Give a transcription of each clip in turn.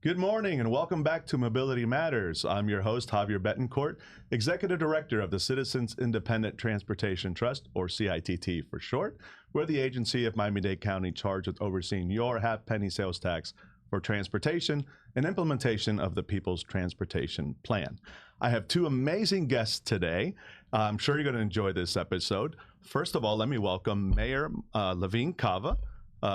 Good morning and welcome back to Mobility Matters. I'm your host, Javier Betancourt, Executive Director of the Citizens Independent Transportation Trust, or CITT for short. We're the agency of Miami-Dade County charged with overseeing your half-penny sales tax for transportation and implementation of the People's Transportation Plan. I have two amazing guests today. I'm sure you're going to enjoy this episode. First of all, let me welcome Mayor Levine Cava,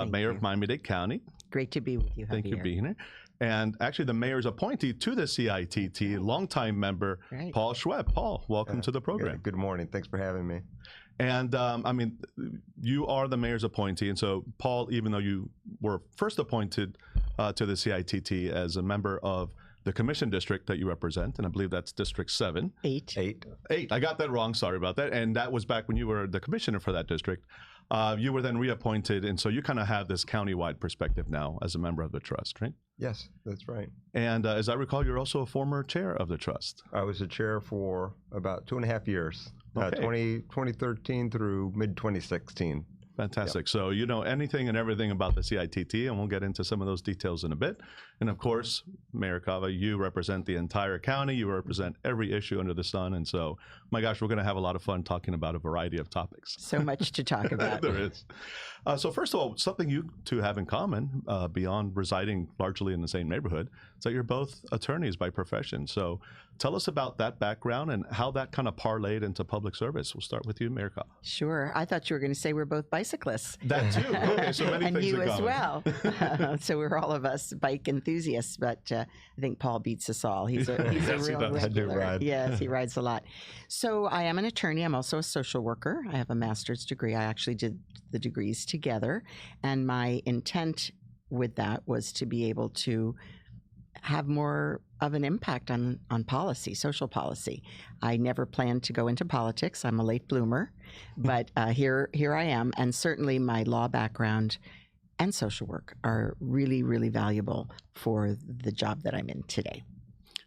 Mayor of Miami-Dade County. Great to be with you, Javier. Thank you for being here. And actually the mayor's appointee to the CITT, longtime member, Paul Schwiep. Paul, welcome to the program. Good morning. Thanks for having me. And I mean, you are the mayor's appointee. And so, Paul, even though you were first appointed to the CITT as a member of the commission district that you represent, and I believe that's District 7. Eight. I got that wrong. Sorry about that. And that was back when you were the commissioner for that district. You were then reappointed, and so you kind of have this countywide perspective now as a member of the trust, right? Yes, that's right. And as I recall, you're also a former chair of the trust. I was a chair for about 2.5 years, 2013 through mid-2016. Fantastic. Yep. So you know anything and everything about the CITT, and we'll get into some of those details in a bit. And of course, Mayor Cava, you represent the entire county. You represent every issue under the sun. And so, my gosh, we're going to have a lot of fun talking about a variety of topics. So much to talk about. There is. So first of all, something you two have in common, beyond residing largely in the same neighborhood, is that you're both attorneys by profession. So tell us about that background and how that kind of parlayed into public service. We'll start with you, Mayor Cava. Sure. I thought you were going to say we're both bicyclists. That too. Okay, so many and things you in as common. well. So we're all of us bike enthusiasts, but I think Paul beats us all. He's a real regular. I do ride. Yes, he rides a lot. So I am an attorney. I'm also a social worker. I have a master's degree. I actually did the degrees together. And my intent with that was to be able to have more of an impact on policy, social policy. I never planned to go into politics. I'm a late bloomer, but here I am. And certainly my law background and social work are really, really valuable for the job that I'm in today.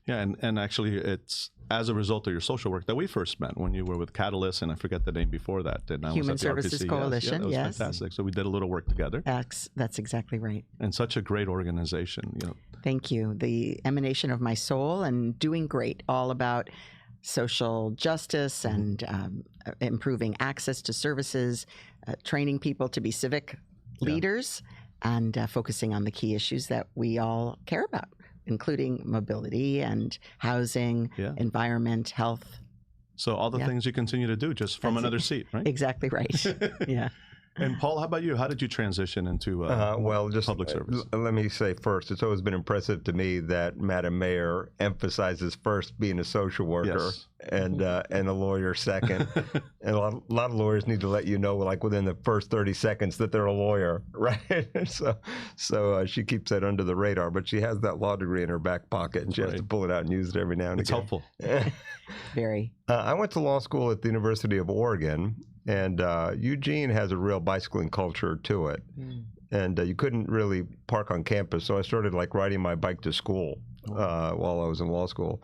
Yeah, and actually it's as a result of your social work that we first met when you were with Catalyst, and I forget the name before that. And I Human was at the Services RPC. Coalition, yes. That was fantastic. So we did a little work together. That's exactly right. And such a great organization. You know. Thank you. The emanation of my soul and doing great, all about social justice and improving access to services, training people to be civic leaders, and focusing on the key issues that we all care about, including mobility and housing, environment, health. So all the things you continue to do just from another seat, right? Exactly right. Yeah. And Paul, how about you? How did you transition into public service? Let me say first, it's always been impressive to me that Madam Mayor emphasizes first being a social worker and a lawyer second. And a lot of lawyers need to let you know, like within the first 30 seconds, that they're a lawyer, right? So she keeps that under the radar, but she has that law degree in her back pocket, and she has to pull it out and use it every now and again. It's helpful. Very. I went to law school at the University of Oregon. And Eugene has a real bicycling culture to it. And you couldn't really park on campus. So I started like riding my bike to school while I was in law school.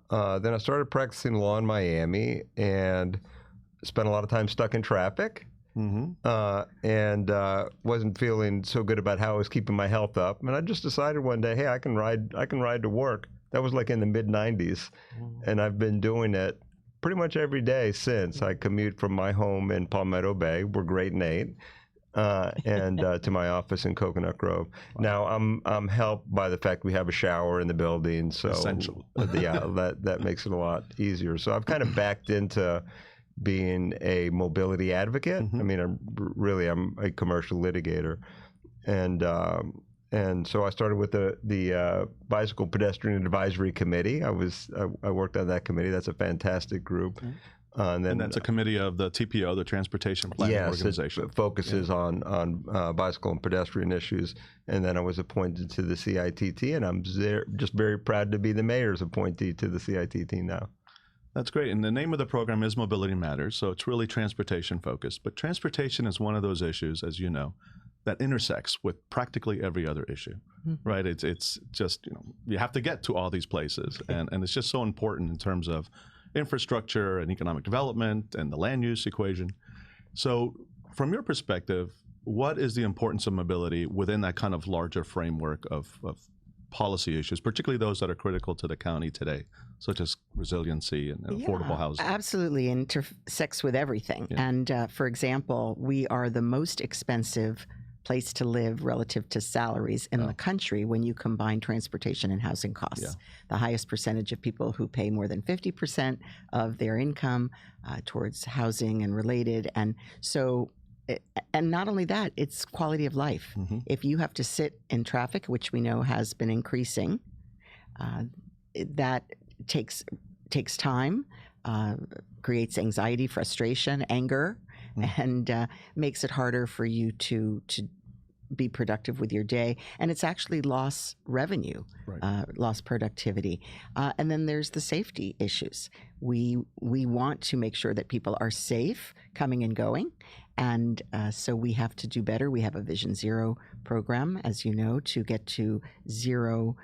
Then I started practicing law in Miami and spent a lot of time stuck in traffic. And wasn't feeling so good about how I was keeping my health up. And I just decided one day, hey, I can ride to work. That was like in the mid-90s. And I've been doing it pretty much every day since. I commute from my home in Palmetto Bay, we're Great and 8, and to my office in Coconut Grove. Now I'm helped by the fact we have a shower in the building, so essential. that makes it a lot easier. So I've kind of backed into being a mobility advocate. I mean, I'm a commercial litigator, and so I started with the Bicycle Pedestrian Advisory Committee. I worked on that committee. That's a fantastic group. And that's a committee of the TPO, the Transportation Planning Organization. It focuses on bicycle and pedestrian issues. And then I was appointed to the CITT, and I'm just very proud to be the mayor's appointee to the CITT now. That's great. And the name of the program is Mobility Matters, so it's really transportation focused. But transportation is one of those issues, as you know, that intersects with practically every other issue, right? It's just, you have to get to all these places. And it's just so important in terms of infrastructure and economic development and the land use equation. So from your perspective, what is the importance of mobility within that kind of larger framework of policy issues, particularly those that are critical to the county today, such as resiliency and affordable housing? Absolutely intersects with everything. Yeah. And for example, we are the most expensive place to live relative to salaries in the country when you combine transportation and housing costs. Yeah. The highest percentage of people who pay more than 50% of their income towards housing and related. And so, and not only that, it's quality of life. Mm-hmm. If you have to sit in traffic, which we know has been increasing, that takes time, creates anxiety, frustration, anger, and makes it harder for you to be productive with your day. And it's actually lost revenue, lost productivity. And then there's the safety issues. We want to make sure that people are safe coming and going. And so we have to do better. We have a Vision Zero program, as you know, to get to zero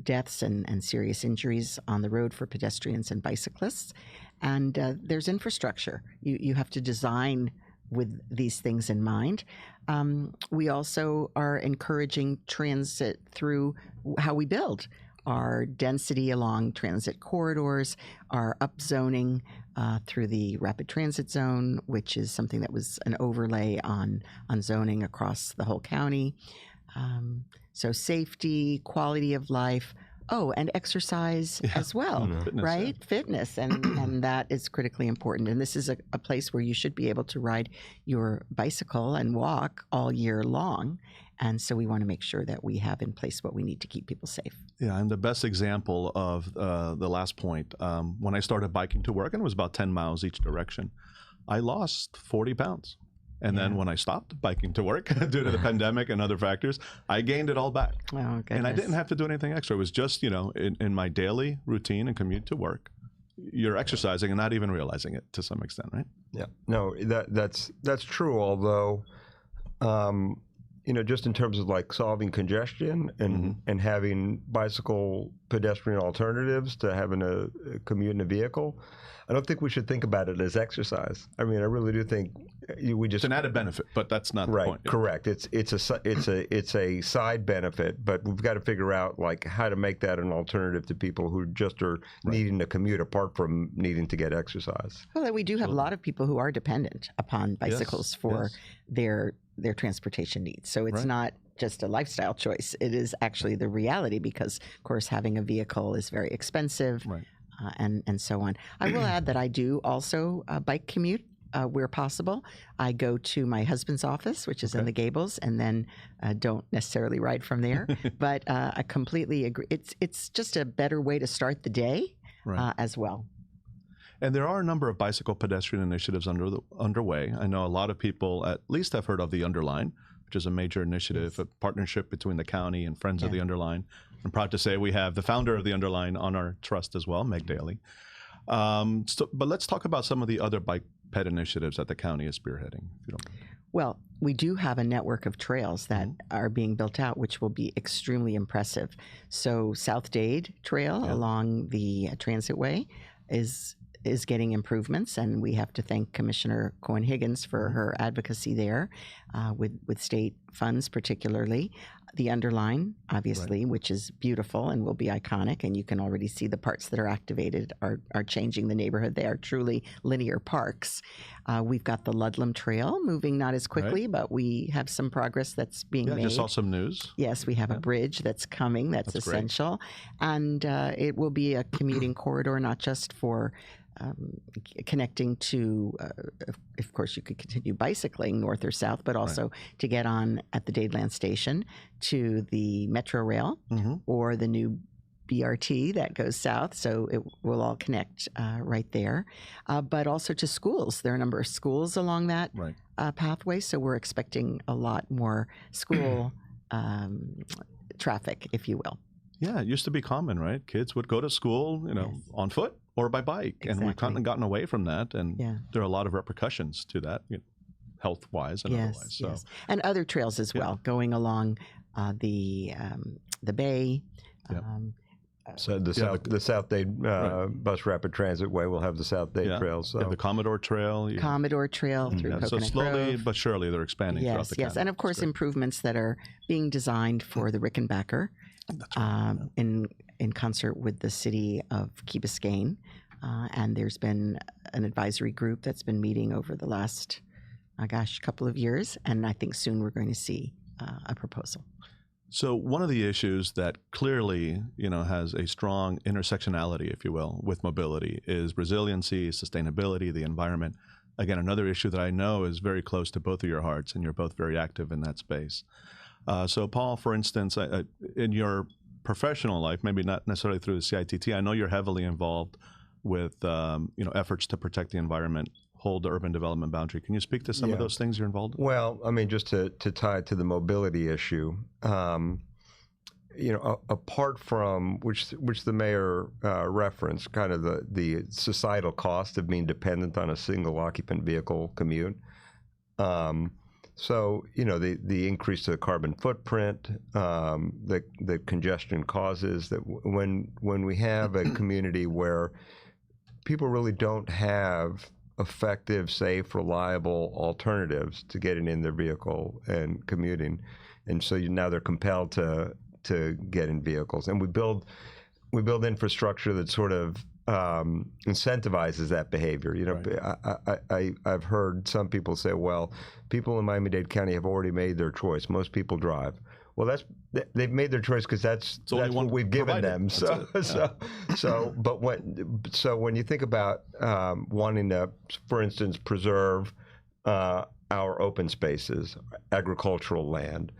deaths and serious injuries on the road for pedestrians and bicyclists. And there's infrastructure. You have to design with these things in mind. We also are encouraging transit through how we build. Our density along transit corridors, our upzoning through the rapid transit zone, which is something that was an overlay on zoning across the whole county. So safety, quality of life, and exercise as well, Fitness, right? Fitness, and that is critically important. And this is a place where you should be able to ride your bicycle and walk all year long. And so we want to make sure that we have in place what we need to keep people safe. Yeah, and the best example of the last point, when I started biking to work, and it was about 10 miles each direction, I lost 40 pounds. And then when I stopped biking to work due to the pandemic and other factors, I gained it all back. Oh, goodness. And I didn't have to do anything extra. It was just, in my daily routine and commute to work, you're exercising and not even realizing it to some extent, right? Yeah. No, that's true. Although, just in terms of like solving congestion and having bicycle pedestrian alternatives to having a commute in a vehicle, I don't think we should think about it as exercise. I mean, I really do think we just— It's an added benefit, but that's not the point. Correct. It's a side benefit, but we've got to figure out like how to make that an alternative to people who just are needing to commute apart from needing to get exercise. Well, we do have a lot of people who are dependent upon bicycles for their transportation needs. So it's not just a lifestyle choice. It is actually the reality because, of course, having a vehicle is very expensive. Right. And so on. I will add that I do also bike commute where possible. I go to my husband's office, which is in the Gables, and then don't necessarily ride from there. But I completely agree. It's just a better way to start the day as well. And there are a number of bicycle pedestrian initiatives underway. I know a lot of people at least have heard of the Underline, which is a major initiative, a partnership between the county and Friends of the Underline. I'm proud to say we have the founder of the Underline on our trust as well, Meg Daly. But let's talk about some of the other bike ped initiatives that the county is spearheading, if you don't mind. Well, we do have a network of trails that are being built out, which will be extremely impressive. So South Dade Trail along the Transitway is getting improvements, and we have to thank Commissioner Cohen-Higgins for her advocacy there with state funds particularly. The Underline, obviously, which is beautiful and will be iconic, and you can already see the parts that are activated are changing the neighborhood. They are truly linear parks. We've got the Ludlam Trail moving not as quickly, but we have some progress that's being made. I just saw some news. Yes, we have a bridge that's coming that's essential. Great. And it will be a commuting corridor, not just for connecting to, of course, you could continue bicycling north or south, but also to get on at the Dadeland station to the Metro Rail or the new BRT that goes south. So it will all connect right there, but also to schools. There are a number of schools along that pathway. So we're expecting a lot more school traffic, if you will. Yeah, it used to be common, right? Kids would go to school, on foot or by bike. Exactly. And we've kind of gotten away from that. And there are a lot of repercussions to that, health-wise and otherwise. So. Yes. And other trails as well, going along the bay. So the South Dade Bus Rapid Transit Way will have the South Dade Trail. So the Commodore Trail. Commodore Trail through Coconut So slowly Grove. but surely they're expanding throughout the county. Yes, and of course improvements that are being designed for the Rickenbacker That's right. in concert with the city of Key Biscayne. And there's been an advisory group that's been meeting over the last, couple of years. And I think soon we're going to see a proposal. So one of the issues that clearly, has a strong intersectionality, if you will, with mobility is resiliency, sustainability, the environment. Again, another issue that I know is very close to both of your hearts, and you're both very active in that space. So Paul, for instance, in your professional life, maybe not necessarily through the CITT, I know you're heavily involved with, efforts to protect the environment, hold the urban development boundary. Can you speak to some of those things you're involved in? Well, I mean, just to tie it to the mobility issue, apart from which the mayor referenced, kind of the societal cost of being dependent on a single occupant vehicle commute. So, the increase to the carbon footprint, the congestion causes, that when we have a community where people really don't have effective, safe, reliable alternatives to getting in their vehicle and commuting, and so now they're compelled to get in vehicles, and we build infrastructure that sort of incentivizes that behavior. Right. I've heard some people say, well, people in Miami-Dade County have already made their choice. Most people drive. Well, they've made their choice because that's what we've given them. So when you think about wanting to, for instance, preserve our open spaces, agricultural land,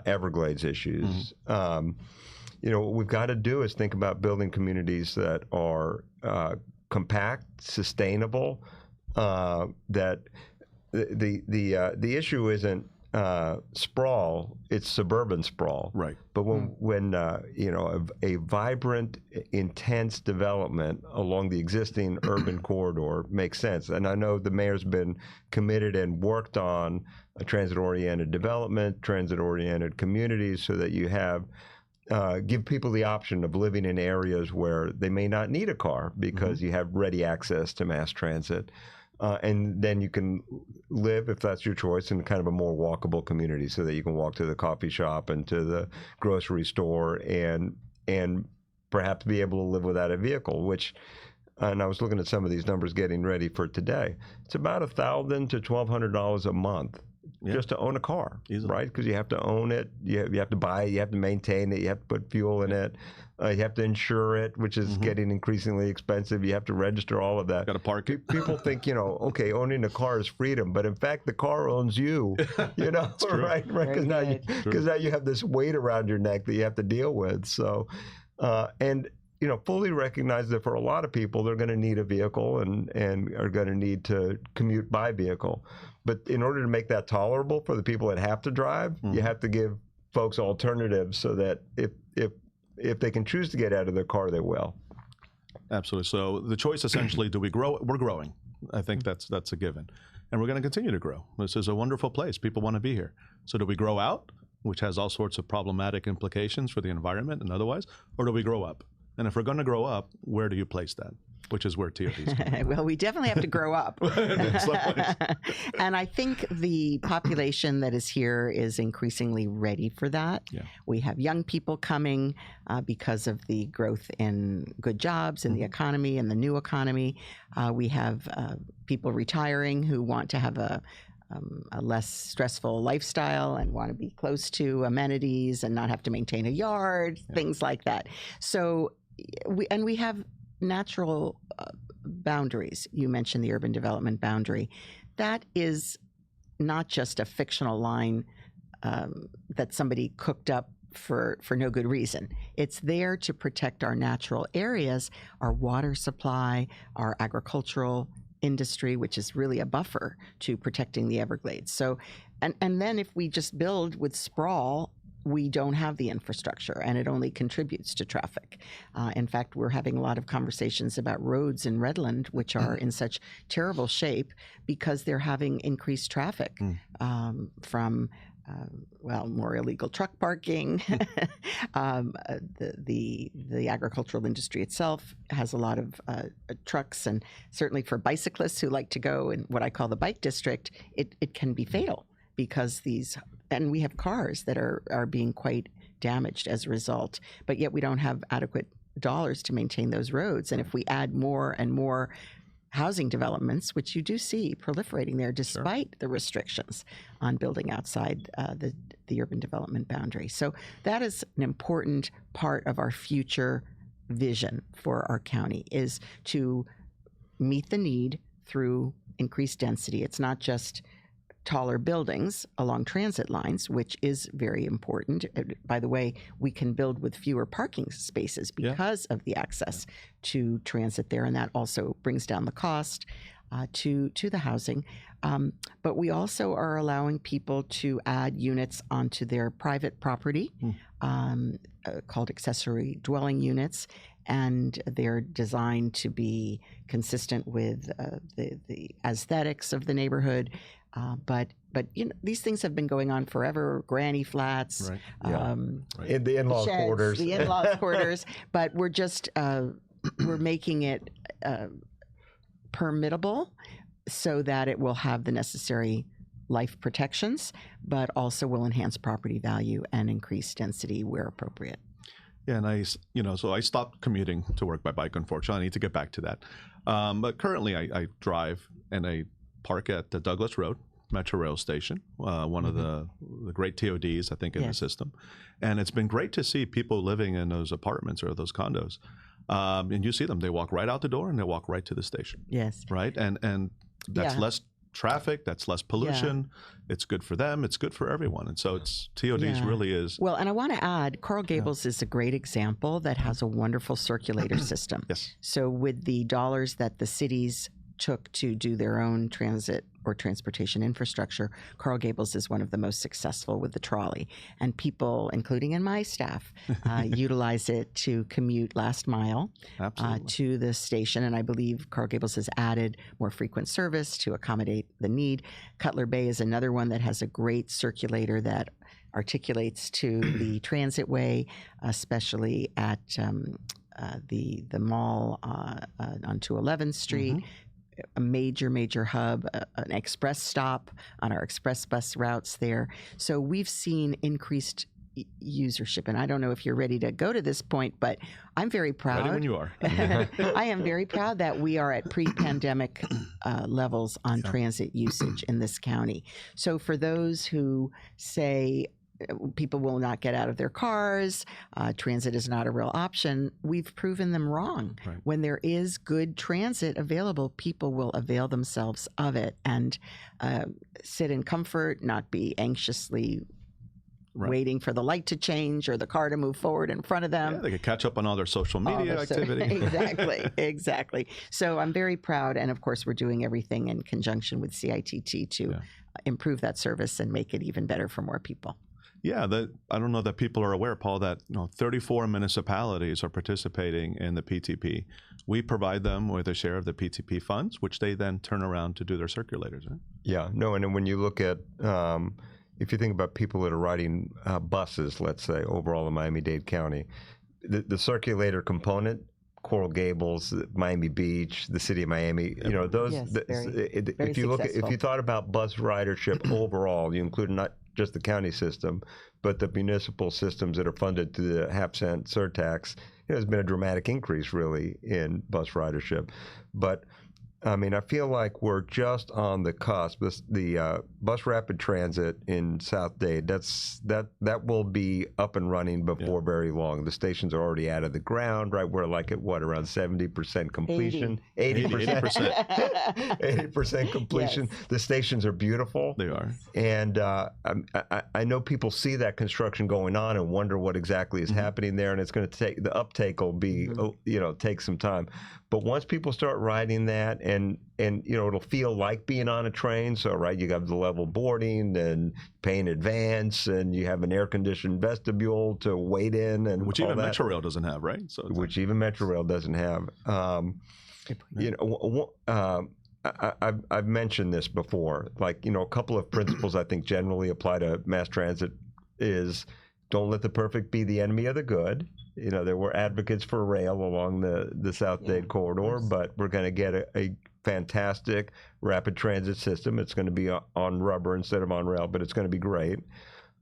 Everglades issues, what we've got to do is think about building communities that are compact, sustainable. That the issue isn't sprawl; it's suburban sprawl. Right. But when a vibrant, intense development along the existing urban corridor makes sense, and I know the mayor's been committed and worked on a transit-oriented development, transit-oriented communities, so that you have. Give people the option of living in areas where they may not need a car because you have ready access to mass transit. And then you can live, if that's your choice, in kind of a more walkable community, so that you can walk to the coffee shop and to the grocery store and perhaps be able to live without a vehicle, and I was looking at some of these numbers getting ready for today. It's about $1,000 to $1,200 a month. Just to own a car, easily. Right? Because you have to own it, you have to buy it, you have to maintain it, you have to put fuel in it, you have to insure it, which is getting increasingly expensive. You have to register all of that. Got to park it. People think, okay, owning a car is freedom, but in fact, the car owns you. Right? Because now you have this weight around your neck that you have to deal with. So, fully recognize that for a lot of people, they're going to need a vehicle and are going to need to commute by vehicle. But in order to make that tolerable for the people that have to drive, you have to give folks alternatives so that if they can choose to get out of their car, they will. Absolutely. So the choice essentially, do we grow? We're growing. I think that's a given. And we're going to continue to grow. This is a wonderful place. People want to be here. So do we grow out, which has all sorts of problematic implications for the environment and otherwise, or do we grow up? And if we're going to grow up, where do you place that? Which is where TOP's Well, we definitely have to grow up. And I think the population that is here is increasingly ready for that. Yeah. We have young people coming because of the growth in good jobs in the economy and the new economy. We have people retiring who want to have a less stressful lifestyle and want to be close to amenities and not have to maintain a yard, things like that. So we have natural boundaries. You mentioned the urban development boundary. That is not just a fictional line that somebody cooked up for no good reason. It's there to protect our natural areas, our water supply, our agricultural industry, which is really a buffer to protecting the Everglades. So, and then if we just build with sprawl, we don't have the infrastructure, and it only contributes to traffic. In fact, we're having a lot of conversations about roads in Redland, which are in such terrible shape because they're having increased traffic from more illegal truck parking. The agricultural industry itself has a lot of trucks, and certainly for bicyclists who like to go in what I call the bike district, it can be fatal because and we have cars that are being quite damaged as a result. But yet we don't have adequate dollars to maintain those roads. And if we add more and more housing developments, which you do see proliferating there despite the restrictions on building outside the urban development boundary. So that is an important part of our future vision for our county, is to meet the need through increased density. It's not just taller buildings along transit lines, which is very important. By the way, we can build with fewer parking spaces because of the access to transit there, and that also brings down the cost to the housing. But we also are allowing people to add units onto their private property, called accessory dwelling units, and they're designed to be consistent with the aesthetics of the neighborhood. But you know, these things have been going on forever. Granny flats, in the in-laws sheds, quarters, the in-laws quarters. But we're just we're making it permittable so that it will have the necessary life protections, but also will enhance property value and increase density where appropriate. Yeah, and so I stopped commuting to work by bike. Unfortunately, I need to get back to that. But currently, I drive and I park at the Douglas Road Metro Rail Station, one of the great TODs, I think, in the system. And it's been great to see people living in those apartments or those condos. And you see them; they walk right out the door and they walk right to the station. Yes. Right, and that's less traffic, that's less pollution. It's good for them, it's good for everyone. And so it's TODs really is. Well, and I want to add, Coral Gables is a great example that has a wonderful circulator system. Yes. So with the dollars that the cities took to do their own transit or transportation infrastructure, Coral Gables is one of the most successful with the trolley. And people, including in my staff, utilize it to commute last mile to the station. And I believe Coral Gables has added more frequent service to accommodate the need. Cutler Bay is another one that has a great circulator that articulates to the transitway, especially at the mall on 211th Street. A major hub, an express stop on our express bus routes there. So we've seen increased usership. And I don't know if you're ready to go to this point, but I'm very proud. Ready when you are. I am very proud that we are at pre-pandemic levels on transit usage in this county. So for those who say, people will not get out of their cars, transit is not a real option, we've proven them wrong. When there is good transit available, people will avail themselves of it and sit in comfort, not be anxiously waiting for the light to change or the car to move forward in front of them. Yeah, they could catch up on all their social media activity. Exactly. So I'm very proud. And of course, we're doing everything in conjunction with CITT to improve that service and make it even better for more people. Yeah, I don't know that people are aware, Paul, that 34 municipalities are participating in the PTP. We provide them with a share of the PTP funds, which they then turn around to do their circulators. Right? Yeah, no, and then when you look at, if you think about people that are riding buses, let's say, overall in Miami-Dade County, the circulator component, Coral Gables, Miami Beach, the city of Miami, those. If you thought about bus ridership overall, you include not just the county system, but the municipal systems that are funded through the half-cent surtax, there's been a dramatic increase, really, in bus ridership. But I mean, I feel like we're just on the cusp. The bus rapid transit in South Dade, that will be up and running before very long. The stations are already out of the ground, right? We're like at around 70% completion, 80%, 80% completion. Yes. The stations are beautiful. They are, and I know people see that construction going on and wonder what exactly is happening there, and it's going to take the uptake will be take some time. But once people start riding that, and it'll feel like being on a train. So you have the level boarding and pay in advance, and you have an air conditioned vestibule to wait in, and which even Metro Rail doesn't have, right? So which even Metro Rail doesn't have. I've mentioned this before. A couple of principles I think generally apply to mass transit is don't let the perfect be the enemy of the good. There were advocates for rail along the South Dade corridor, but we're going to get a fantastic rapid transit system. It's going to be on rubber instead of on rail, but it's going to be great.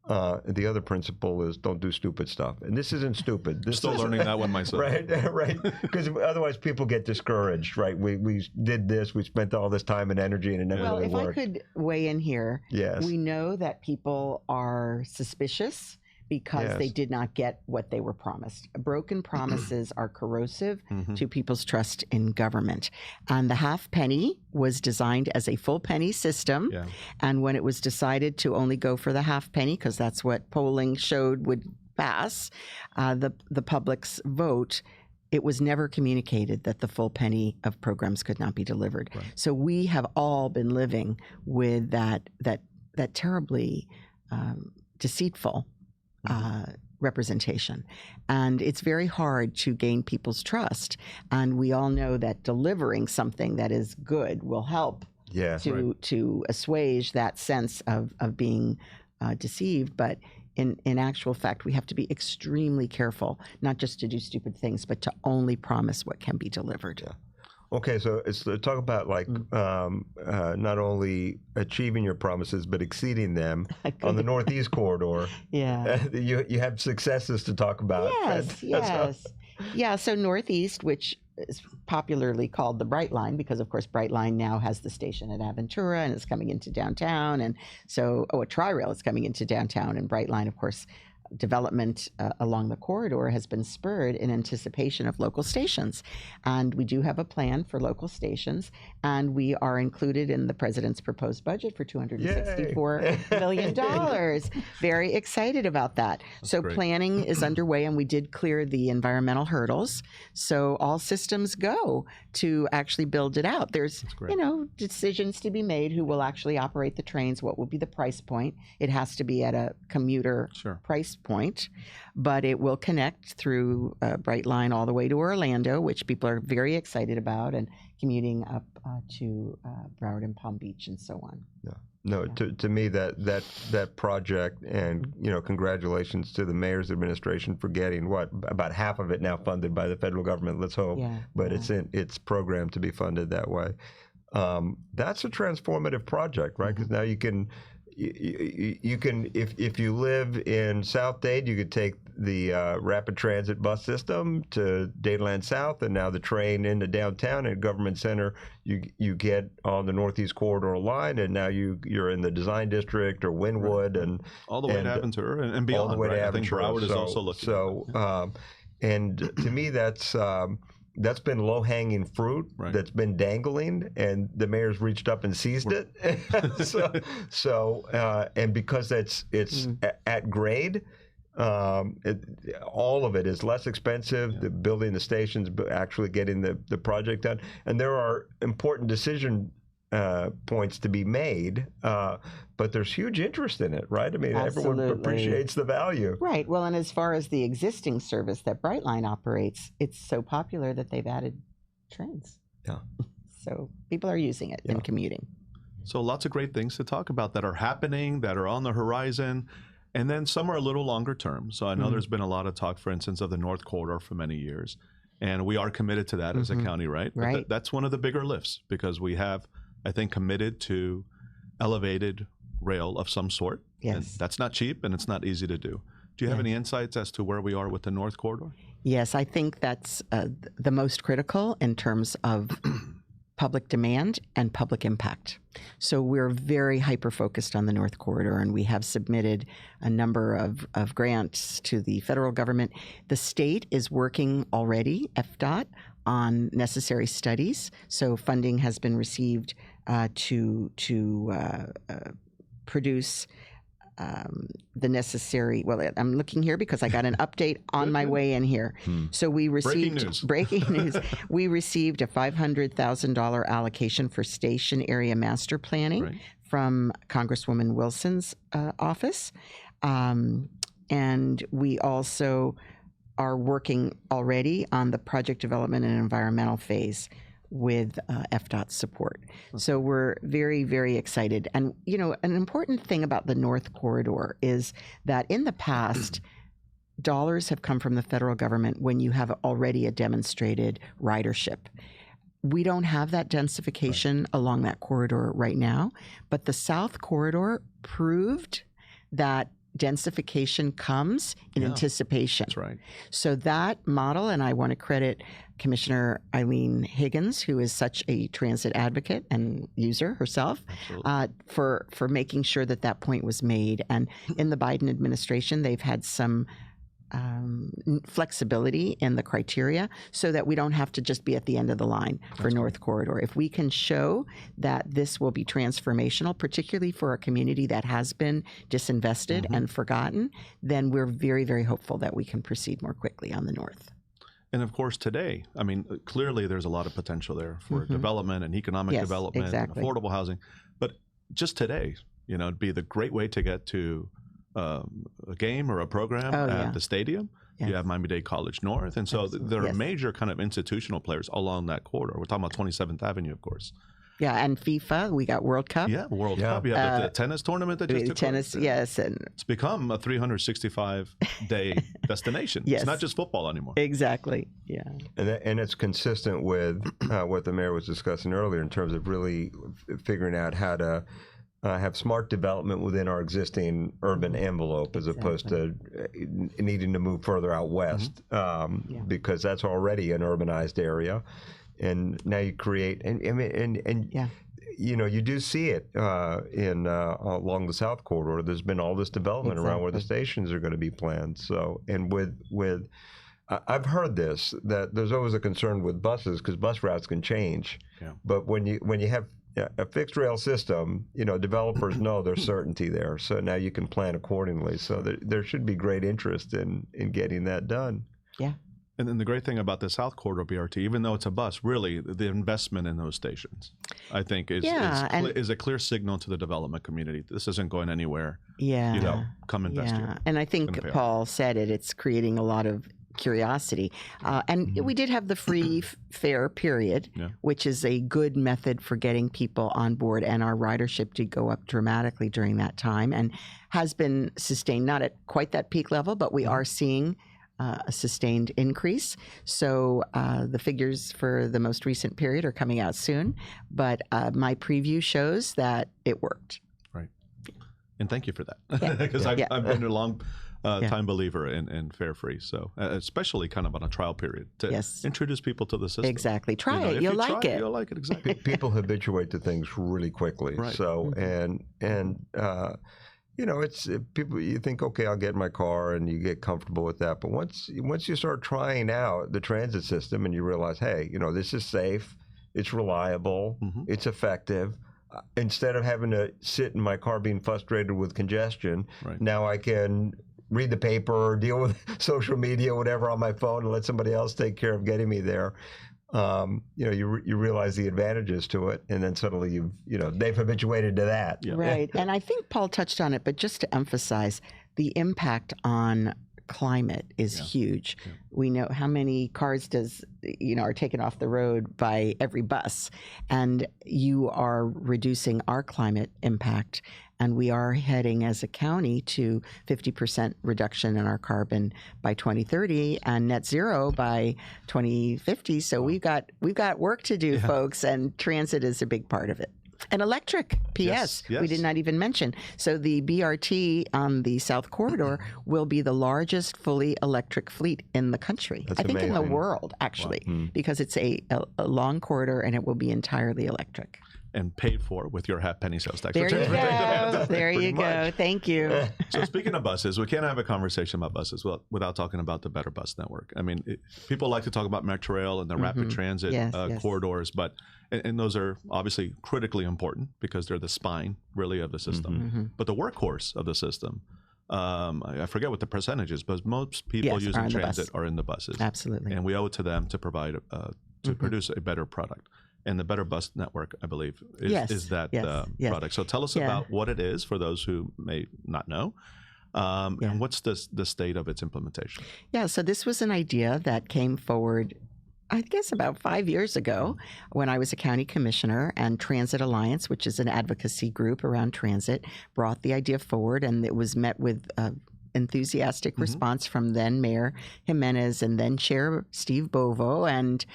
The other principle is don't do stupid stuff. And this isn't stupid. This Still learning that one myself. Right. Because otherwise people get discouraged, right? We did this, we spent all this time and energy, and it never really Well, if worked. I could weigh in here, Yes. we know that people are suspicious because they did not get what they were promised. Broken promises are corrosive to people's trust in government. And the half penny was designed as a full penny system. Yeah. And when it was decided to only go for the half penny, because that's what polling showed would pass, the public's vote, it was never communicated that the full penny of programs could not be delivered. Right. So we have all been living with that terribly deceitful representation. And it's very hard to gain people's trust. And we all know that delivering something that is good will help to assuage that sense of being deceived. But in actual fact, we have to be extremely careful, not just to do stupid things, but to only promise what can be delivered. Yeah. Okay, so it's talk about like not only achieving your promises but exceeding them on the Northeast corridor. Yeah, you have successes to talk about. Yes. Yeah. So Northeast, which is popularly called the Bright Line, because of course Bright Line now has the station at Aventura and it's coming into downtown, and so a Tri-Rail is coming into downtown, and Bright Line, of course. Development along the corridor has been spurred in anticipation of local stations. And we do have a plan for local stations, and we are included in the president's proposed budget for $264 million. Very excited about that. That's so great. Planning is underway, and we did clear the environmental hurdles. So all systems go to actually build it out. There's, decisions to be made: who will actually operate the trains, what will be the price point. It has to be at a commuter price point, but it will connect through Bright Line all the way to Orlando, which people are very excited about, and commuting up to Broward and Palm Beach and so on. To me that project, and congratulations to the mayor's administration for getting about half of it now funded by the federal government. Let's hope, but it's programmed to be funded that way. That's a transformative project, right? Because now you can. You can, if you live in South Dade, you could take the rapid transit bus system to Dadeland South, and now the train into downtown at Government Center. You get on the Northeast Corridor line, and now you're in the Design District or Wynwood, and all the way to Aventura and beyond. All the way to Aventura. I think Broward is also looking. And to me, that's been low-hanging fruit that's been dangling, and the mayor's reached up and seized it. And because it's at grade, all of it is less expensive. The building the stations, actually getting the project done, and there are important decision points to be made, but there's huge interest in it, right? I mean, everyone appreciates the value. Right. Well, and as far as the existing service that Brightline operates, it's so popular that they've added trains. Yeah. So people are using it and commuting. So lots of great things to talk about that are happening, that are on the horizon, and then some are a little longer term. So I know there's been a lot of talk, for instance, of the North Corridor for many years, and we are committed to that as a county, right? But that's one of the bigger lifts, because we have, I think, committed to elevated rail of some sort. Yes. And that's not cheap, and it's not easy to do. Do you have any insights as to where we are with the North Corridor? Yes, I think that's the most critical in terms of public demand and public impact. So we're very hyper-focused on the North Corridor, and we have submitted a number of grants to the federal government. The state is working already, FDOT, on necessary studies. So funding has been received to produce the necessary, I'm looking here because I got an update on my way in here. So we received, breaking news, we received a $500,000 allocation for station area master planning from Congresswoman Wilson's office. And we also are working already on the project development and environmental phase with FDOT support. So we're very, very excited. And, an important thing about the North Corridor is that in the past, dollars have come from the federal government when you have already a demonstrated ridership. We don't have that densification along that corridor right now, but the South Corridor proved that densification comes in anticipation. That's right. So that model, and I want to credit Commissioner Eileen Higgins, who is such a transit advocate and user herself, for making sure that that point was made. And in the Biden administration, they've had some flexibility in the criteria so that we don't have to just be at the end of the line for North Corridor. If we can show that this will be transformational, particularly for a community that has been disinvested and forgotten, then we're very, very hopeful that we can proceed more quickly on the North. And of course, today, I mean, clearly there's a lot of potential there for development and economic development and affordable housing. But just today, you know, it'd be the great way to get to a game or a program at the stadium. You have Miami-Dade College North. And so there are major kind of institutional players along that corridor. We're talking about 27th Avenue, of course. Yeah, and FIFA, we got World Cup. Yeah, World Cup. You have the tennis tournament that just took place. Yes. And it's become a 365-day destination. Yes. It's not just football anymore. Exactly, yeah. And it's consistent with what the mayor was discussing earlier in terms of really figuring out how to have smart development within our existing urban envelope as opposed to needing to move further out west because that's already an urbanized area. And now you create, and you know, you do see it in along the South Corridor. There's been all this development around where the stations are going to be planned. So, and with I've heard this, that there's always a concern with buses because bus routes can change. Yeah. But when you have a fixed rail system, you know, developers know there's certainty there. So now you can plan accordingly. So there should be great interest in getting that done. Yeah. And then the great thing about the South Corridor BRT, even though it's a bus, really the investment in those stations, I think, is a clear signal to the development community. This isn't going anywhere. Yeah. You know, come invest here. And I think Paul said it. It's creating a lot of curiosity. And we did have the free fare period, which is a good method for getting people on board. And our ridership did go up dramatically during that time and has been sustained, not at quite that peak level, but we are seeing a sustained increase. So the figures for the most recent period are coming out soon, but my preview shows that it worked. Right. And thank you for that, because I've been a long time believer in fare free. So especially kind of on a trial period to introduce people to the system. exactly. Try it. You'll like it. You'll like it. Exactly. People habituate to things really quickly. Right. So, you know, it's people. You think, okay, I'll get in my car, and you get comfortable with that. But once you start trying out the transit system, and you realize, hey, you know, this is safe, it's reliable, it's effective. Instead of having to sit in my car being frustrated with congestion, now I can read the paper or deal with social media, whatever, on my phone, and let somebody else take care of getting me there. You know, you realize the advantages to it, and then suddenly they've habituated to that. Yeah. Right. And I think Paul touched on it, but just to emphasize, the impact on climate is huge. Yeah. We know how many cars are taken off the road by every bus, and you are reducing our climate impact. And we are heading as a county to 50% reduction in our carbon by 2030 and net zero by 2050. So we've got work to do, folks, and transit is a big part of it. And electric, PS, we did not even mention. So the BRT on the South Corridor will be the largest fully electric fleet in the country. That's I think amazing. in the world, actually, because it's a long corridor and it will be entirely electric. And paid for with your half-penny sales tax. There you go. There you go. Thank you. So speaking of buses, we can't have a conversation about buses without talking about the Better Bus Network. I mean, people like to talk about Metrorail and the rapid transit corridors, but and those are obviously critically important because they're the spine, really, of the system. But the workhorse of the system, I forget what the percentage is, but most people using transit are in the buses. Absolutely. And we owe it to them to provide, to produce a better product. And the Better Bus Network, I believe, is that product. So tell us about what it is for those who may not know. And what's the state of its implementation? Yeah, so this was an idea that came forward, I guess, about 5 years ago when I was a county commissioner, and Transit Alliance, which is an advocacy group around transit, brought the idea forward, and it was met with enthusiastic response from then Mayor Jimenez and then Chair Steve Bovo and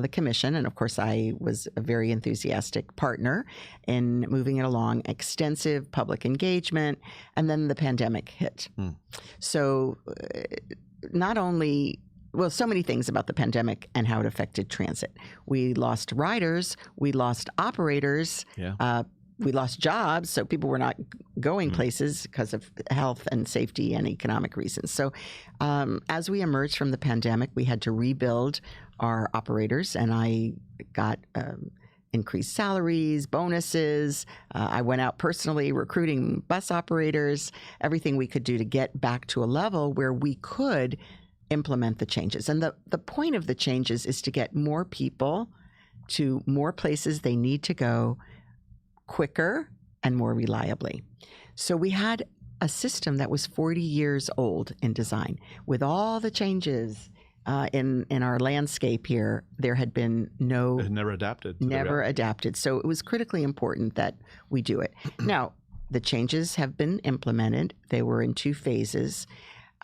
the commission. And of course, I was a very enthusiastic partner in moving it along, extensive public engagement, and then the pandemic hit. So not only so many things about the pandemic and how it affected transit. We lost riders, we lost operators, we lost jobs, so people were not going places because of health and safety and economic reasons. So as we emerged from the pandemic, we had to rebuild our operators, and I got increased salaries, bonuses. I went out personally recruiting bus operators, everything we could do to get back to a level where we could implement the changes. And the point of the changes is to get more people to more places they need to go quicker and more reliably. So we had a system that was 40 years old in design. With all the changes in our landscape here, there had been It had never adapted. Never adapted. So it was critically important that we do it. Now, the changes have been implemented. They were in 2 phases.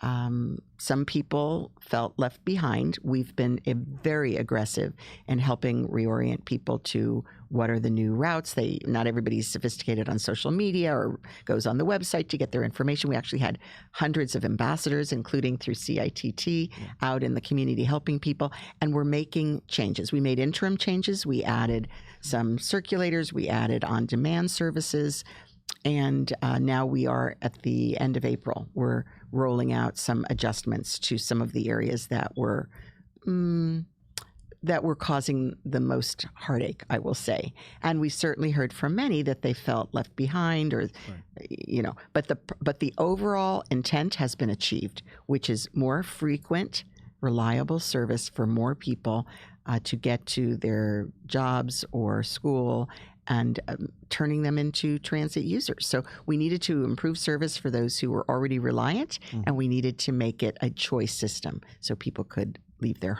Some people felt left behind. We've been very aggressive in helping reorient people to what are the new routes. Not everybody's sophisticated on social media or goes on the website to get their information. We actually had hundreds of ambassadors, including through CITT, out in the community helping people, and we're making changes. We made interim changes. We added some circulators. We added on-demand services. And now we are at the end of April. We're rolling out some adjustments to some of the areas that were causing the most heartache, I will say. And we certainly heard from many that they felt left behind, or But the overall intent has been achieved, which is more frequent, reliable service for more people to get to their jobs or school, and turning them into transit users. So we needed to improve service for those who were already reliant, and we needed to make it a choice system so people could leave their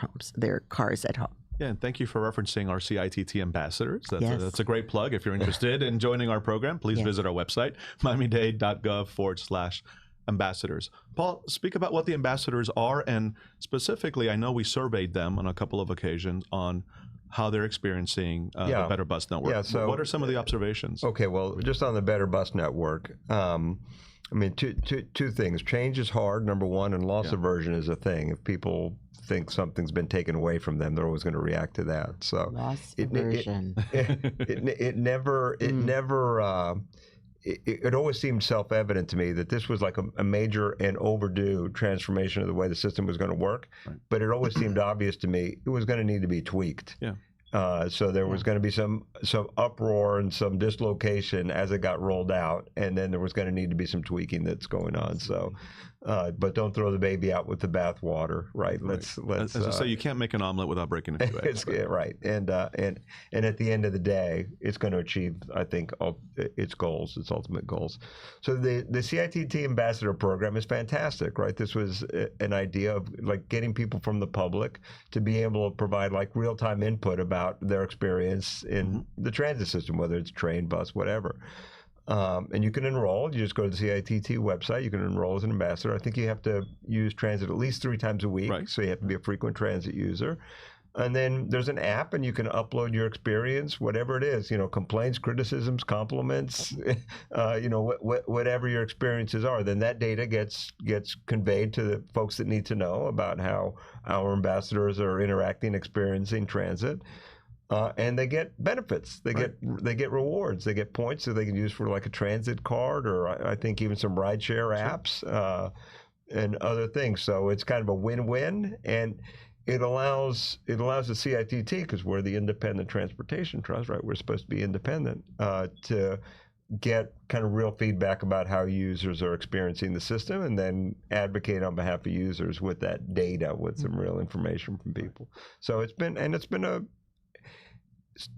cars at home. Yeah, and thank you for referencing our CITT ambassadors. That's a great plug. If you're interested in joining our program, please visit our website, miamidade.gov/ambassadors. Paul, speak about what the ambassadors are, and specifically, I know we surveyed them on a couple of occasions on how they're experiencing the Better Bus Network. Yeah, so what are some of the observations? Okay, well, just on the Better Bus Network, I mean, two things. Change is hard, number one, and loss aversion is a thing. If people think something's been taken away from them, they're always going to react to that. So loss aversion. It always seemed self-evident to me that this was like a major and overdue transformation of the way the system was going to work. Right. But it always seemed obvious to me it was going to need to be tweaked. Yeah. So there was going to be some uproar and some dislocation as it got rolled out, and then there was going to need to be some tweaking that's going on. So, but don't throw the baby out with the bathwater, right? Let's. As I say, you can't make an omelet without breaking a few eggs. Right, and at the end of the day, it's going to achieve, I think, its goals, its ultimate goals. So the CITT Ambassador Program is fantastic, right? This was an idea of like getting people from the public to be able to provide like real-time input about their experience in the transit system, whether it's train, bus, whatever. And you can enroll. You just go to the CITT website. You can enroll as an ambassador. I think you have to use transit at least 3 times a week, so you have to be a frequent transit user. And then there's an app, and you can upload your experience, whatever it is, complaints, criticisms, compliments, whatever your experiences are. Then that data gets conveyed to the folks that need to know about how our ambassadors are interacting, experiencing transit. And they get benefits. They get rewards. They get points that they can use for like a transit card, or I think even some rideshare apps and other things. So it's kind of a win-win, and it allows the CITT, because we're the Independent Transportation Trust, right? We're supposed to be independent, to get kind of real feedback about how users are experiencing the system, and then advocate on behalf of users with that data, with some real information from people. So it's been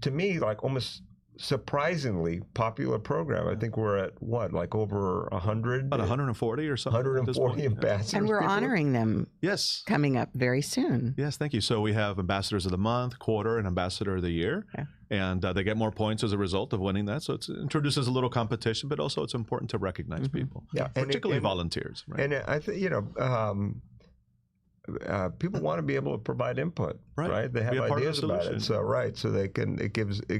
to me, like almost surprisingly popular program. I think we're at what, like over 100? About 140 or something. 140 ambassadors. And we're honoring them Yes. coming up very soon. Yes, thank you. So we have Ambassadors of the Month, Quarter, and Ambassador of the Year. Yeah. And they get more points as a result of winning that. So it introduces a little competition, but also it's important to recognize people, particularly volunteers. Right? And I think, people want to be able to provide input, right? They have ideas about it. So they can. It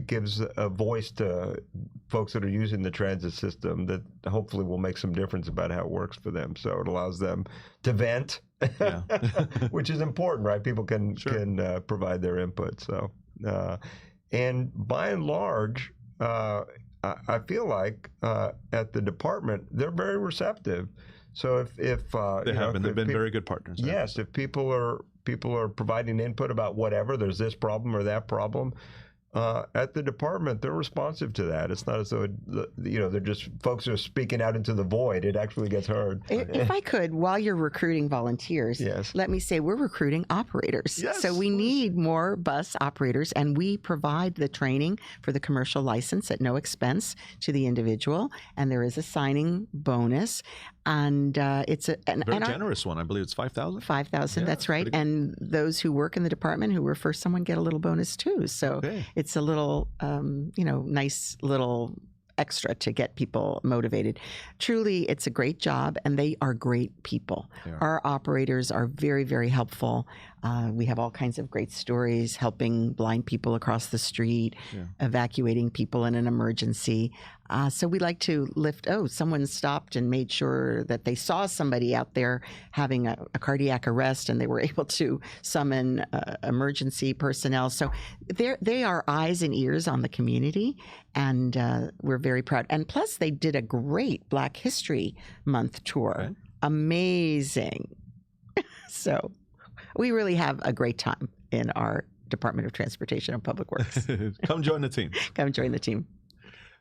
gives a voice to folks that are using the transit system that hopefully will make some difference about how it works for them. So it allows them to vent, which is important, right? People can provide their input. So, and by and large, I feel like at the department they're very receptive. So if they've been very good partners. Yes, if people are providing input about whatever, there's this problem or that problem, at the department they're responsive to that. It's not as though they're just folks are speaking out into the void. It actually gets heard. If I could, while you're recruiting volunteers, let me say we're recruiting operators. Yes, so we need more bus operators, and we provide the training for the commercial license at no expense to the individual, and there is a signing bonus. And it's a very generous one. I believe it's $5,000. $5,000. That's right. And those who work in the department who refer someone get a little bonus too. So it's a little, nice little extra to get people motivated. Truly, it's a great job, and they are great people. Our operators are very, very helpful. We have all kinds of great stories, helping blind people across the street, evacuating people in an emergency. So we like to lift, someone stopped and made sure that they saw somebody out there having a cardiac arrest, and they were able to summon emergency personnel. So they are eyes and ears on the community, and we're very proud. And plus, they did a great Black History Month tour. Amazing. So we really have a great time in our Department of Transportation and Public Works. Come join the team. Come join the team.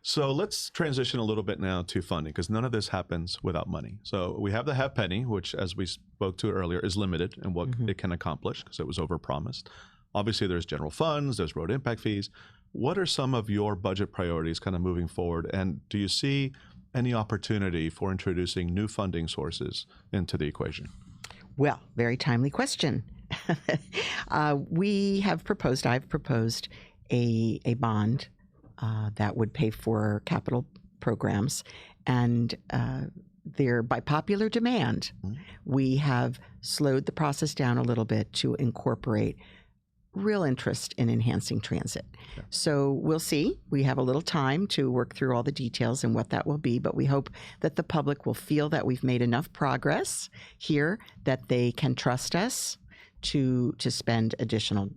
So let's transition a little bit now to funding, because none of this happens without money. So we have the halfpenny, which, as we spoke to earlier, is limited in what it can accomplish because it was overpromised. Obviously, there's general funds, there's road impact fees. What are some of your budget priorities kind of moving forward? And do you see any opportunity for introducing new funding sources into the equation? Well, very timely question. I've proposed a bond that would pay for capital programs, and they're by popular demand. We have slowed the process down a little bit to incorporate real interest in enhancing transit. So we'll see. We have a little time to work through all the details and what that will be, but we hope that the public will feel that we've made enough progress here that they can trust us to spend additional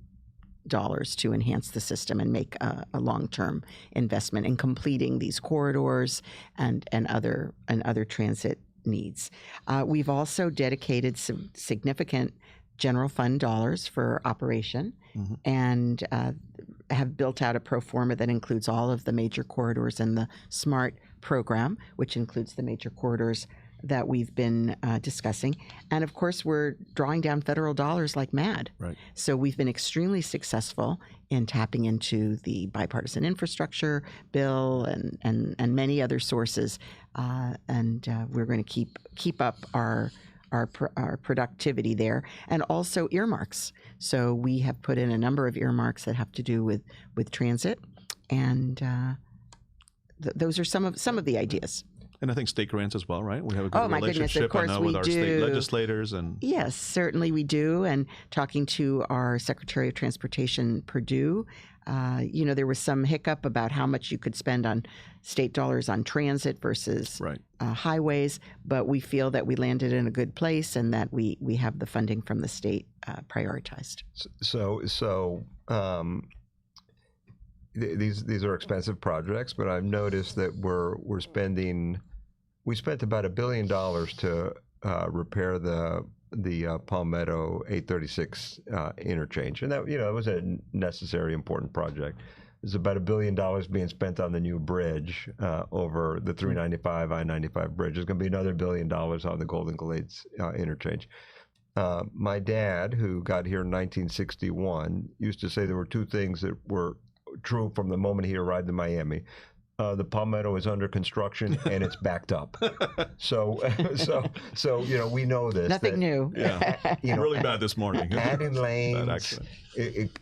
dollars to enhance the system and make a long-term investment in completing these corridors and other transit needs. We've also dedicated some significant general fund dollars for operation, and have built out a pro forma that includes all of the major corridors in the SMART program, which includes the major corridors that we've been discussing. And of course, we're drawing down federal dollars like mad. So we've been extremely successful in tapping into the bipartisan infrastructure bill and many other sources. And we're going to keep up our productivity there, and also earmarks. So we have put in a number of earmarks that have to do with transit, and those are some of the ideas. And I think state grants as well, right? We have a good relationship with our state legislators. And yes, certainly we do. And talking to our Secretary of Transportation, Perdue, there was some hiccup about how much you could spend on state dollars on transit versus highways, but we feel that we landed in a good place and that we have the funding from the state prioritized. These are expensive projects, but I've noticed that we spent about $1 billion to repair the Palmetto 836 interchange, and that was a necessary, important project. There's about $1 billion being spent on the new bridge over the 395 I-95 bridge. There's going to be another $1 billion on the Golden Glades interchange. My dad, who got here in 1961, used to say there were two things that were true from the moment he arrived in Miami. The Palmetto is under construction and it's backed up. So we know this. Nothing new. Yeah, really bad this morning. Adding lanes,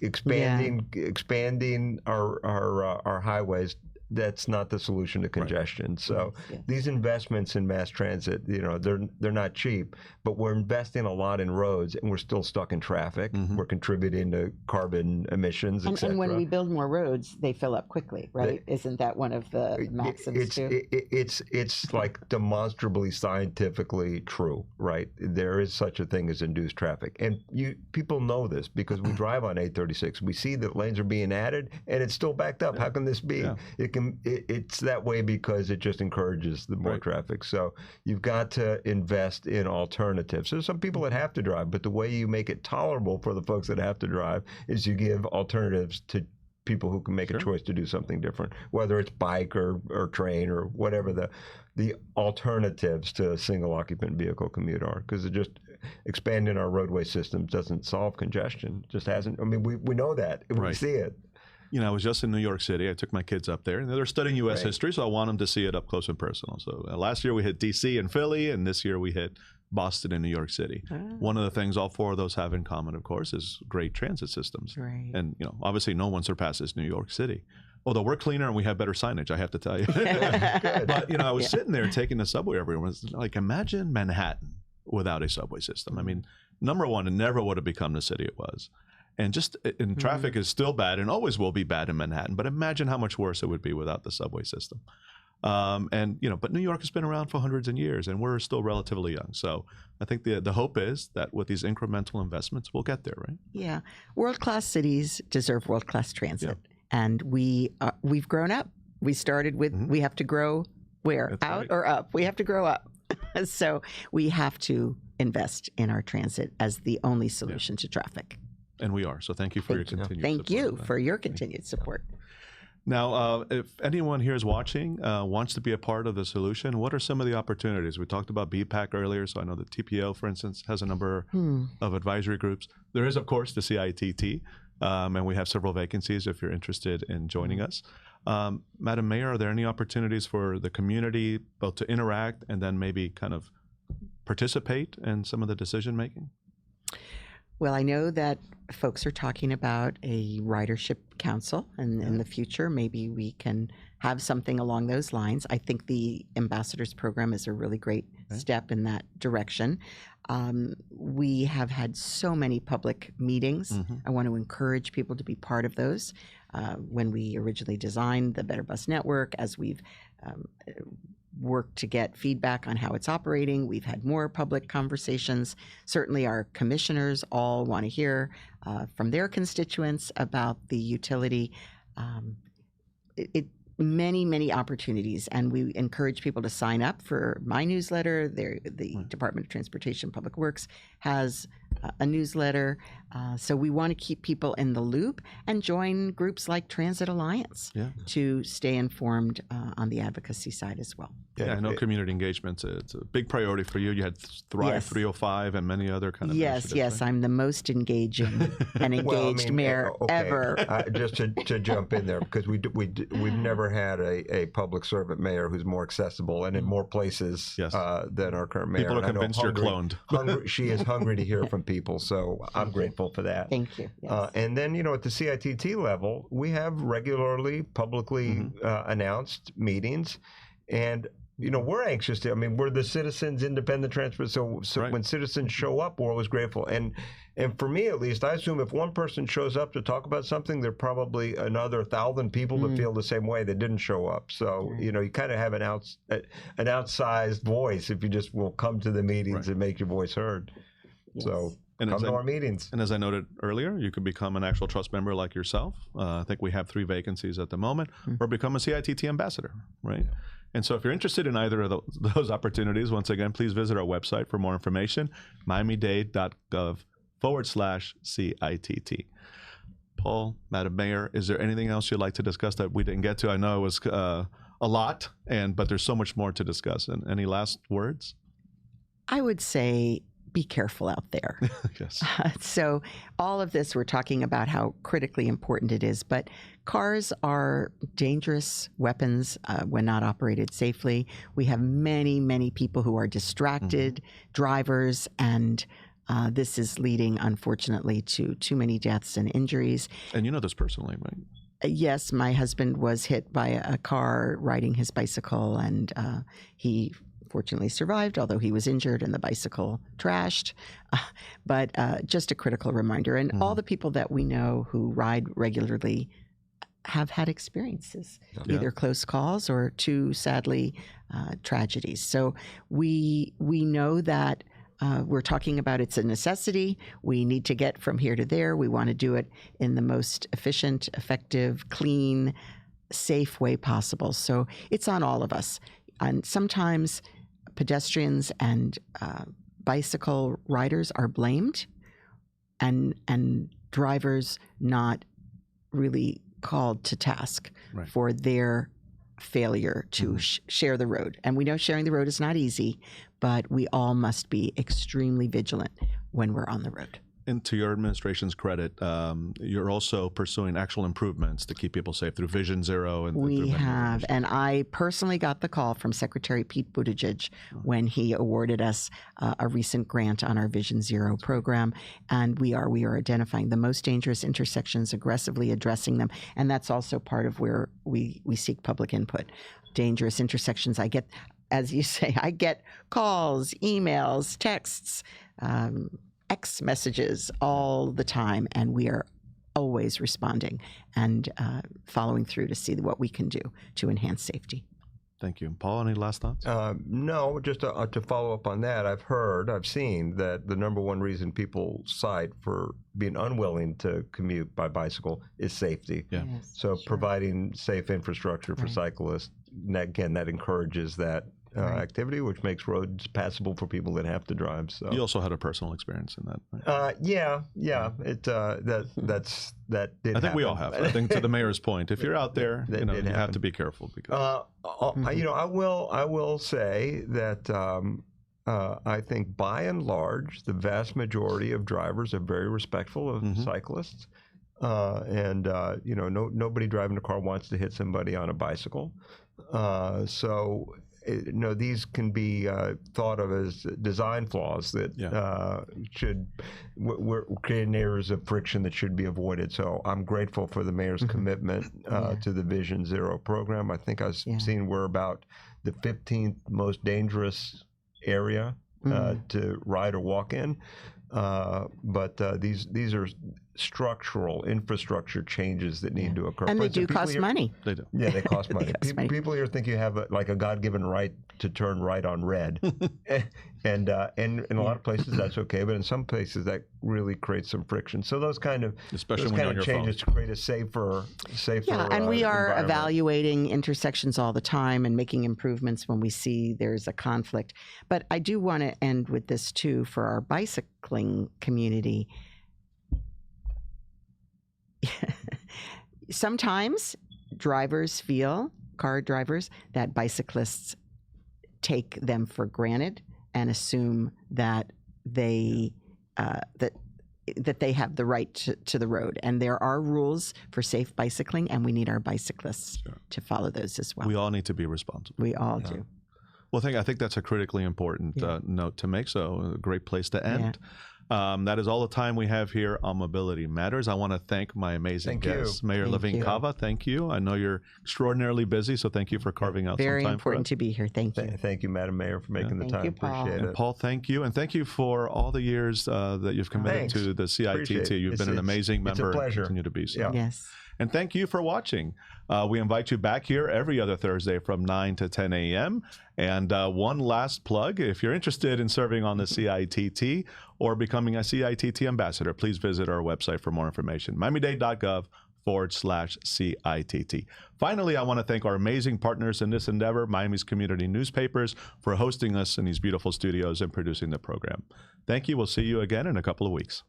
expanding our highways. That's not the solution to congestion. Right. So these investments in mass transit, they're not cheap, but we're investing a lot in roads and we're still stuck in traffic. We're contributing to carbon emissions, et cetera. And when we build more roads, they fill up quickly, right? Isn't that one of the maxims too? It's like demonstrably scientifically true, right? There is such a thing as induced traffic. And people know this because we drive on 836. We see that lanes are being added and it's still backed up. How can this be? Yeah. It's that way because it just encourages the more traffic. So you've got to invest in alternatives. There's some people that have to drive, but the way you make it tolerable for the folks that have to drive is you give alternatives to people who can make a choice to do something different, whether it's bike or train or whatever the alternatives to a single occupant vehicle commute are, because it just expanding our roadway systems doesn't solve congestion. It just hasn't. I mean, we know that. We see it. I was just in New York City. I took my kids up there, and they're studying U.S. history, so I want them to see it up close and personal. So last year we hit D.C. and Philly, and this year we hit Boston and New York City. One of the things all four of those have in common, of course, is great transit systems. Right. And obviously no one surpasses New York City. Although we're cleaner and we have better signage, I have to tell you. But I was sitting there taking the subway everywhere. It's like, imagine Manhattan without a subway system. I mean, number one, it never would have become the city it was. And traffic is still bad and always will be bad in Manhattan. But imagine how much worse it would be without the subway system. But New York has been around for hundreds of years, and we're still relatively young. So I think the hope is that with these incremental investments, we'll get there, right? Yeah, world-class cities deserve world-class transit, and we've grown up. We started with we have to grow where? That's out or up? We have to grow up. So we have to invest in our transit as the only solution to traffic. And we are. So thank you for your continued support. Thank you for your continued support. Now, if anyone here is watching, wants to be a part of the solution, what are some of the opportunities? We talked about BPAC earlier, so I know the TPO, for instance, has a number of advisory groups. There is, of course, the CITT, and we have several vacancies if you're interested in joining us. Madam Mayor, are there any opportunities for the community both to interact and then maybe kind of participate in some of the decision making? Well, I know that folks are talking about a ridership council, and in the future, maybe we can have something along those lines. I think the ambassadors program is a really great step in that direction. We have had so many public meetings. I want to encourage people to be part of those. When we originally designed the Better Bus Network, as we've work to get feedback on how it's operating. We've had more public conversations. Certainly our commissioners all want to hear from their constituents about the utility. Many opportunities, and we encourage people to sign up for my newsletter. The Department of Transportation Public Works has a newsletter. So we want to keep people in the loop and join groups like Transit Alliance to stay informed on the advocacy side as well. Yeah, I know community engagement, it's a big priority for you. You had Thrive 305 and many other kind of initiatives. Yes, I'm the most engaging and engaged mayor ever. Just to jump in there, because we've never had a public servant mayor who's more accessible and in more places than our current mayor. People are convinced you're cloned. She is hungry to hear from people, so I'm grateful for that. Thank you. Yes. And then, at the CITT level, we have regularly publicly announced meetings, and we're anxious to. I mean, we're the Citizens Independent Transport. So when citizens show up, we're always grateful. And for me, at least, I assume if one person shows up to talk about something, there are probably another 1,000 people that feel the same way that didn't show up. So you kind of have an outsized voice if you just will come to the meetings and make your voice heard. Yes. So come to our meetings. And as I noted earlier, you could become an actual trust member like yourself. I think we have 3 vacancies at the moment, or become a CITT ambassador, right? Yeah. And so if you're interested in either of those opportunities, once again, please visit our website for more information, miamidade.gov/CITT. Paul, Madam Mayor, is there anything else you'd like to discuss that we didn't get to? I know it was a lot, but there's so much more to discuss. And any last words? I would say be careful out there. Yes. So all of this, we're talking about how critically important it is, but cars are dangerous weapons when not operated safely. We have many, many people who are distracted, drivers, and this is leading, unfortunately, to too many deaths and injuries. And you know this personally, right? Yes, my husband was hit by a car riding his bicycle, and he fortunately survived, although he was injured and the bicycle trashed. But just a critical reminder. And all the people that we know who ride regularly have had experiences, either close calls or two, sadly, tragedies. So we know that we're talking about it's a necessity. We need to get from here to there. We want to do it in the most efficient, effective, clean, safe way possible. So it's on all of us. And sometimes pedestrians and bicycle riders are blamed, and drivers not really called to task for their failure to share the road. And we know sharing the road is not easy, but we all must be extremely vigilant when we're on the road. And to your administration's credit, you're also pursuing actual improvements to keep people safe through Vision Zero. And we have, and I personally got the call from Secretary Pete Buttigieg when he awarded us a recent grant on our Vision Zero program, and we are identifying the most dangerous intersections, aggressively addressing them, and that's also part of where we seek public input. Dangerous intersections, I get, as you say, I get calls, emails, texts, X messages all the time, and we are always responding and following through to see what we can do to enhance safety. Thank you. Paul, any last thoughts? No, just to follow up on that, I've seen that the number one reason people cite for being unwilling to commute by bicycle is safety. Yeah. Yes, So sure. providing safe infrastructure for cyclists, again, that encourages that activity, which makes roads passable for people that have to drive. So You also had a personal experience in that, right? yeah. It that did. I think we all happen. have. I think to the mayor's point, if you're out there, That you did have happen. to be careful because I will say that I think by and large the vast majority of drivers are very respectful of cyclists, and nobody driving a car wants to hit somebody on a bicycle. So these can be thought of as design flaws that we're creating areas of friction that should be avoided. So I'm grateful for the mayor's commitment to the Vision Zero program. I think I've seen we're about the 15th most dangerous area to ride or walk in. But these are structural infrastructure changes that need to occur. And they do cost money. they do. Yeah, they cost money. money. People here think you have a God-given right to turn right on red, and in a lot of places that's okay, but in some places that really creates some friction. So those kind of Especially when you're on your changes to create a safer. Yeah, and we are environment. evaluating intersections all the time and making improvements when we see there's a conflict. But I do want to end with this too for our bicycling community. Sometimes car drivers, that bicyclists take them for granted and assume that they that they have the right to the road. And there are rules for safe bicycling, and we need our bicyclists to follow those as well. We all need to be responsible. We all do. Well, I think that's a critically important note to make, so a great place to end. That is all the time we have here on Mobility Matters. I want to thank my amazing guests. Mayor Levine Cava, thank you. I know you're extraordinarily busy, so thank you for carving out some time Very for important us. to be here. Thank you. Thank you, Madam Mayor, for making the Thank time. you, Paul. Appreciate And it. Paul, thank you. And thank you for all the years that you've committed Thanks. to the CITT. Appreciate it. You've been an amazing it's a member pleasure. and continue to be so. Yeah. Yes. And thank you for watching. We invite you back here every other Thursday from 9 to 10 a.m. And one last plug, if you're interested in serving on the CITT or becoming a CITT ambassador, please visit our website for more information, miamidade.gov/CITT. Finally, I want to thank our amazing partners in this endeavor, Miami's community newspapers, for hosting us in these beautiful studios and producing the program. Thank you. We'll see you again in a couple of weeks.